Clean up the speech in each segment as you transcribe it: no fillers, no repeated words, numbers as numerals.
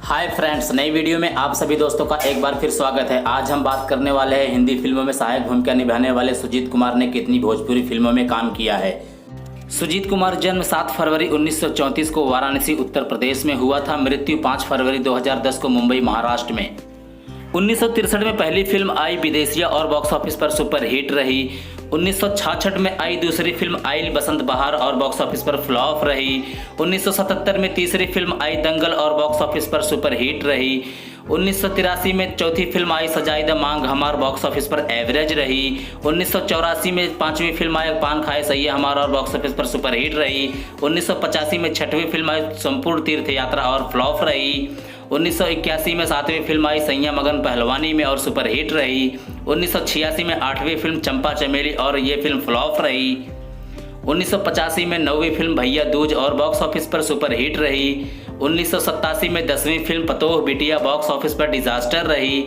Hi friends, नई video में आप सभी दोस्तों का एक बार फिर स्वागत है। आज हम बात करने वाले हैं हिंदी फिल्मों में सहायक भूमिका निभाने वाले सुजीत कुमार ने कितनी भोजपुरी फिल्मों में काम किया है। सुजीत कुमार जन्म 7 फरवरी 1934 को वाराणसी उत्तर प्रदेश में हुआ था। मृत्यु 5 फरवरी 2010 को मुंबई महाराष्ट्र में। 1963 में पहली फिल्म आई विदेशिया और बॉक्स ऑफिस पर सुपर हिट रही। 1966 में आई दूसरी फिल्म आई बसंत बहार और बॉक्स ऑफिस पर फ्लॉप रही। 1977 में तीसरी फिल्म आई दंगल और बॉक्स ऑफिस पर सुपर हिट रही। 1983 में चौथी फिल्म आई सजाई द मांग हमार बॉक्स ऑफिस पर एवरेज रही। 1984 में पांचवी फिल्म आई पान खाए सही हमार और बॉक्स ऑफिस पर सुपर हिट रही। 1985 में छठवीं फिल्म आई संपूर्ण तीर्थ यात्रा और फ्लॉप रही। 1981 में सातवीं फिल्म आई सैया मगन पहलवानी में और सुपर हिट रही। 1986 में आठवीं फिल्म चंपा चमेली और ये फिल्म फ्लॉप रही। 1985 में नौवीं फिल्म भैया दूज और बॉक्स ऑफिस पर सुपर हिट रही। 1987 में 10वीं फिल्म पतोह बिटिया बॉक्स ऑफिस पर डिजास्टर रही।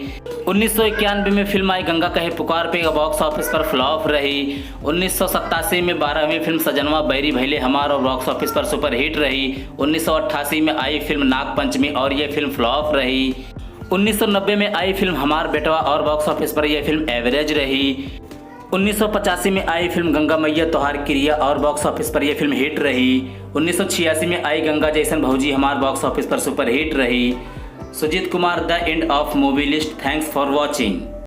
1991 में फिल्म आई गंगा कहे पुकार पे बॉक्स ऑफिस पर फ्लॉप रही। 1987 में 12वीं फिल्म सजनवा बैरी भैले हमार और बॉक्स ऑफिस पर सुपर हिट रही। 1988 में आई फिल्म नाग पंचमी और ये फिल्म फ्लॉप रही। 1990 में आई फिल्म हमार बेटवा और बॉक्स ऑफिस पर यह फिल्म एवरेज रही। 1985 में आई फिल्म गंगा मैया तोहार क्रिया और बॉक्स ऑफिस पर यह फिल्म हिट रही। 1986 में आई Ganga Jaisan Bhauji Hamar box office super सुपर हिट रही। Sujit Kumar the end of movie list. Thanks for watching.